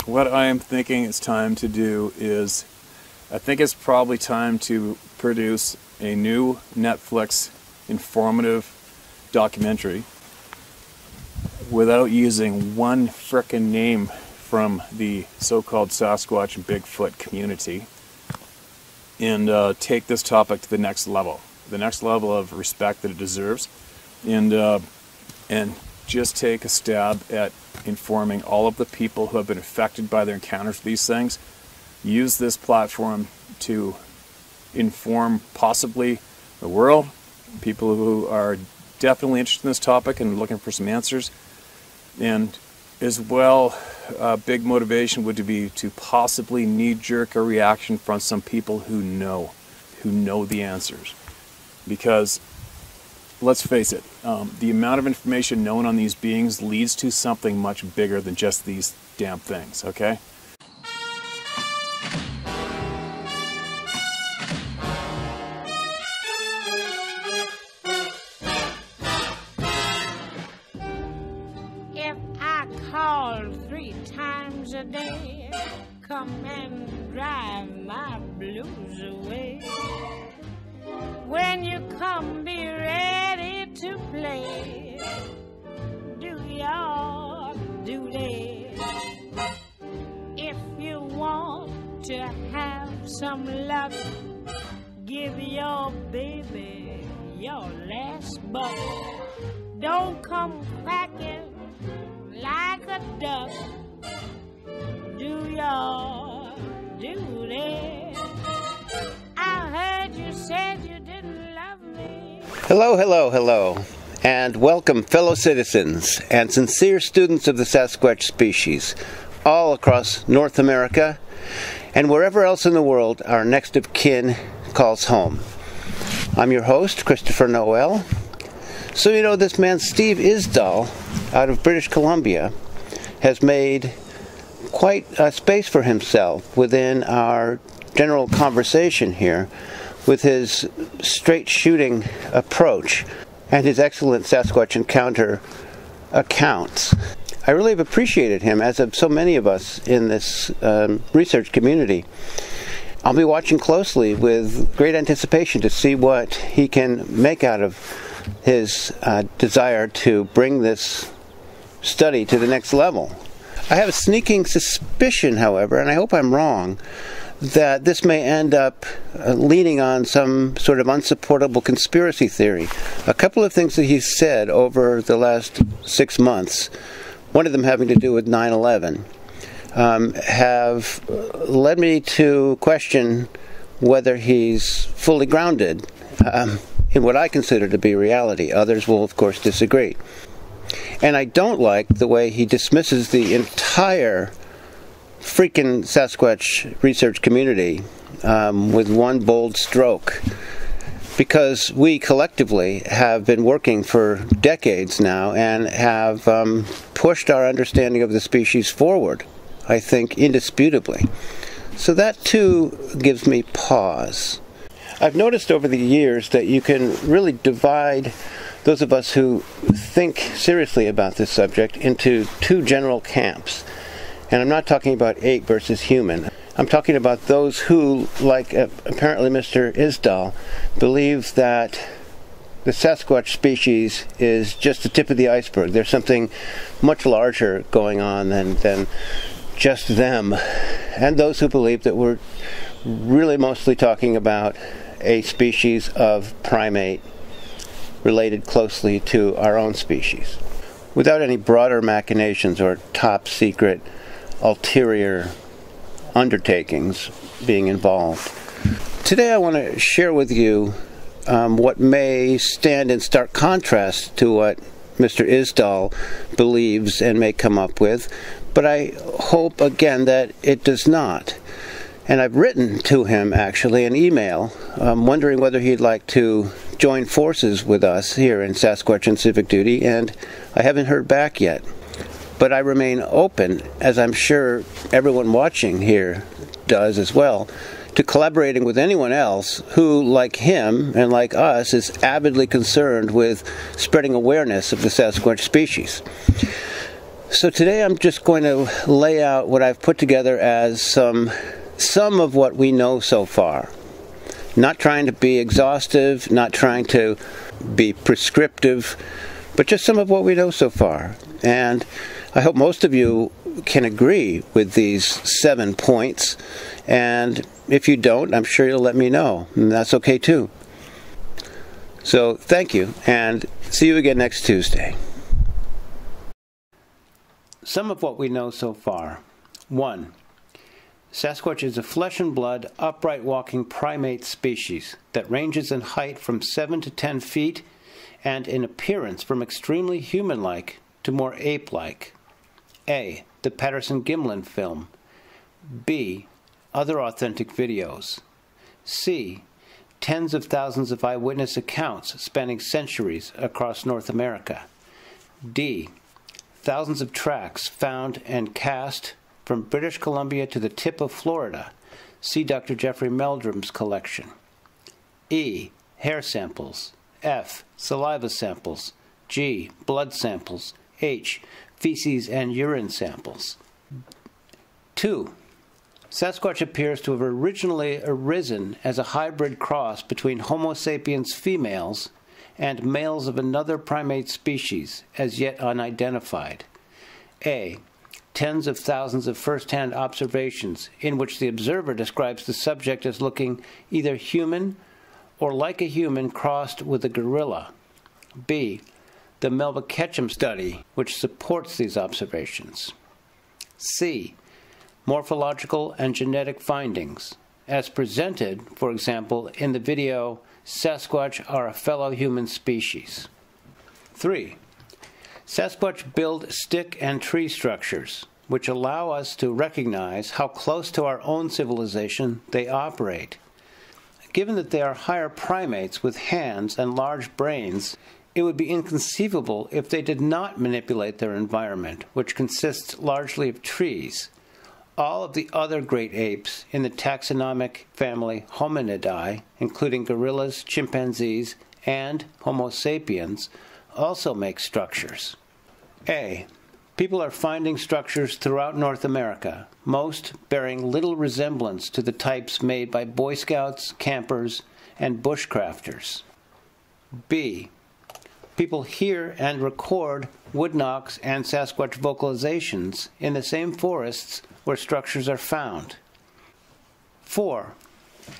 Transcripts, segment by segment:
what I am thinking it's time to do is, I think it's probably time to produce a new Netflix informative documentary without using one frickin' name from the so-called Sasquatch and Bigfoot community, and take this topic to the next level of respect that it deserves, and just take a stab at informing all of the people who have been affected by their encounters with these things. Use this platform to inform possibly the world, people who are definitely interested in this topic and looking for some answers. And as well, a big motivation would be to possibly knee-jerk a reaction from some people who know the answers. Because, let's face it, the amount of information known on these beings leads to something much bigger than just these damn things, okay? If I call 3 times a day, come and drive my blues away. When you come, be ready to play. Do your duty. If you want to have some luck, give your baby your last buck. Don't come cracking like a duck. Do your duty. I heard you said you didn't love me. Hello, hello, hello, and welcome fellow citizens and sincere students of the Sasquatch species all across North America and wherever else in the world our next of kin calls home. I'm your host, Christopher Noel. So you know, this man Steve Isdall out of British Columbia has made quite a space for himself within our general conversation here with his straight shooting approach and his excellent Sasquatch encounter accounts. I really have appreciated him, as have so many of us in this research community. I'll be watching closely with great anticipation to see what he can make out of his desire to bring this study to the next level. I have a sneaking suspicion, however, and I hope I'm wrong, that this may end up leaning on some sort of unsupportable conspiracy theory. A couple of things that he's said over the last 6 months, one of them having to do with 9/11, have led me to question whether he's fully grounded in what I consider to be reality. Others will, of course, disagree. And I don't like the way he dismisses the entire freaking Sasquatch research community with one bold stroke, because we collectively have been working for decades now and have pushed our understanding of the species forward, I think, indisputably. So that too gives me pause. I've noticed over the years that you can really divide those of us who think seriously about this subject into 2 general camps. And I'm not talking about ape versus human. I'm talking about those who, like apparently Mr. Isdall, believe that the Sasquatch species is just the tip of the iceberg. There's something much larger going on than just them. And those who believe that we're really mostly talking about a species of primate related closely to our own species, without any broader machinations or top secret ulterior undertakings being involved. Today I want to share with you what may stand in stark contrast to what Mr. Isdall believes and may come up with, but I hope again that it does not. And I've written to him actually an email wondering whether he'd like to join forces with us here in Sasquatch and Civic Duty, and I haven't heard back yet. But I remain open, as I'm sure everyone watching here does as well, to collaborating with anyone else who, like him and like us, is avidly concerned with spreading awareness of the Sasquatch species. So today I'm just going to lay out what I've put together as some of what we know so far. Not trying to be exhaustive, not trying to be prescriptive, but just some of what we know so far. And I hope most of you can agree with these 7 points. And if you don't, I'm sure you'll let me know. And that's okay too. So thank you, and see you again next Tuesday. Some of what we know so far. 1. Sasquatch is a flesh and blood, upright walking primate species that ranges in height from 7 to 10 feet and in appearance from extremely human-like to more ape-like. A. The Patterson-Gimlin film. B. Other authentic videos. C. Tens of thousands of eyewitness accounts spanning centuries across North America. D. Thousands of tracks found and cast from British Columbia to the tip of Florida. See Dr. Jeffrey Meldrum's collection. E. Hair samples. F. Saliva samples. G. Blood samples. H. Feces and urine samples. 2. Sasquatch appears to have originally arisen as a hybrid cross between Homo sapiens females and males of another primate species, as yet unidentified. A. Tens of thousands of first-hand observations in which the observer describes the subject as looking either human or like a human crossed with a gorilla. B. The Melba Ketchum study, which supports these observations. C. Morphological and genetic findings, as presented, for example, in the video Sasquatch Are a Fellow Human Species. 3. Sasquatch build stick and tree structures, which allow us to recognize how close to our own civilization they operate. Given that they are higher primates with hands and large brains, it would be inconceivable if they did not manipulate their environment, which consists largely of trees. All of the other great apes in the taxonomic family Hominidae, including gorillas, chimpanzees, and Homo sapiens, also make structures. A. People are finding structures throughout North America, most bearing little resemblance to the types made by Boy Scouts, campers, and bushcrafters. B. People hear and record wood knocks and Sasquatch vocalizations in the same forests where structures are found. 4.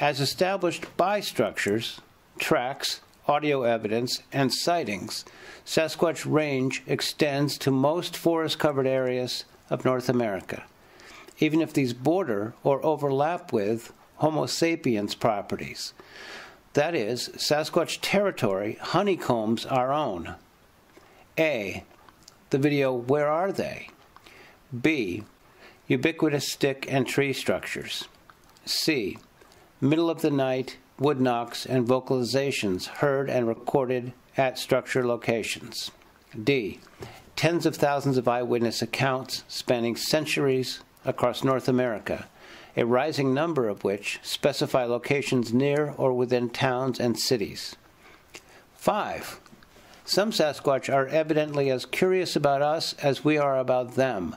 As established by structures, tracks, audio evidence, and sightings, Sasquatch range extends to most forest-covered areas of North America, even if these border or overlap with Homo sapiens properties. That is, Sasquatch territory honeycombs our own. A. The video Where Are They? B. Ubiquitous stick and tree structures. C. Middle of the night wood knocks and vocalizations heard and recorded at structure locations. D. Tens of thousands of eyewitness accounts spanning centuries across North America, a rising number of which specify locations near or within towns and cities. 5. Some Sasquatch are evidently as curious about us as we are about them,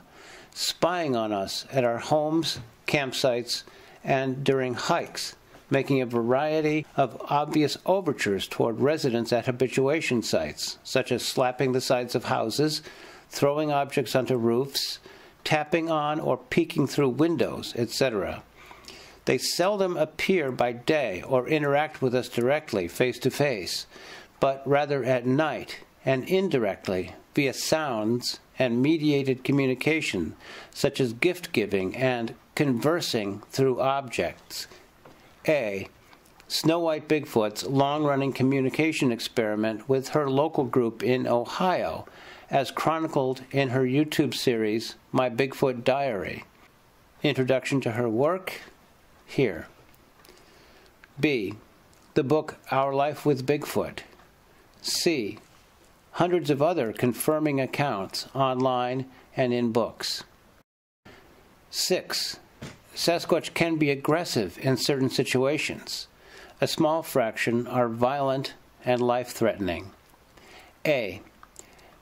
spying on us at our homes, campsites, and during hikes, making a variety of obvious overtures toward residents at habituation sites, such as slapping the sides of houses, throwing objects onto roofs, tapping on or peeking through windows, etc. They seldom appear by day or interact with us directly, face-to-face, but rather at night and indirectly via sounds and mediated communication, such as gift-giving and conversing through objects. A. Snow White Bigfoot's long-running communication experiment with her local group in Ohio, as chronicled in her YouTube series, My Bigfoot Diary. Introduction to her work, here. B. The book Our Life with Bigfoot. C. Hundreds of other confirming accounts online and in books. 6. Sasquatch can be aggressive in certain situations. A small fraction are violent and life-threatening. A.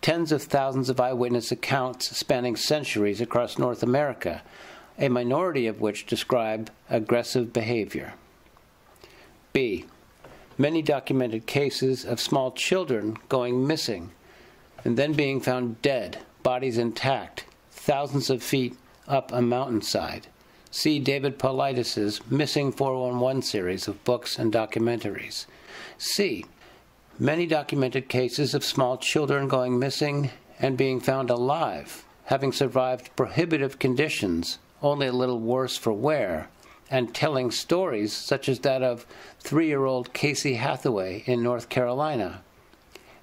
tens of thousands of eyewitness accounts spanning centuries across North America, a minority of which describe aggressive behavior. B. Many documented cases of small children going missing and then being found dead, bodies intact, thousands of feet up a mountainside. See David Paulides' Missing 411 series of books and documentaries. C. Many documented cases of small children going missing and being found alive, having survived prohibitive conditions, only a little worse for wear, and telling stories such as that of 3-year-old Casey Hathaway in North Carolina.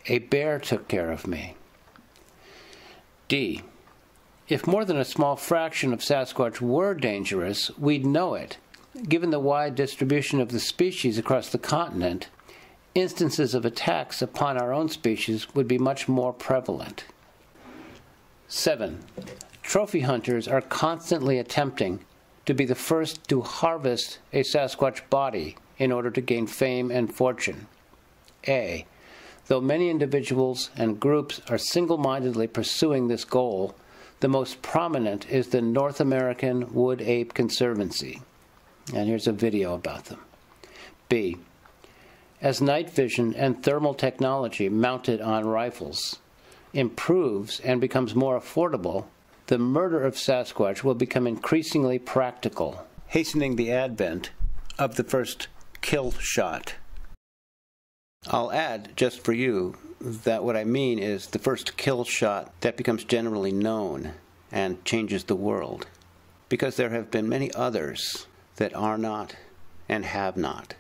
A bear took care of me. D. If more than a small fraction of Sasquatch were dangerous, we'd know it. Given the wide distribution of the species across the continent, instances of attacks upon our own species would be much more prevalent. 7. Trophy hunters are constantly attempting to be the first to harvest a Sasquatch body in order to gain fame and fortune. A. Though many individuals and groups are single-mindedly pursuing this goal, the most prominent is the North American Wood Ape Conservancy. And here's a video about them. B. As night vision and thermal technology mounted on rifles improves and becomes more affordable, the murder of Sasquatch will become increasingly practical, hastening the advent of the first kill shot. I'll add, just for you, that what I mean is the first kill shot that becomes generally known and changes the world, because there have been many others that are not and have not.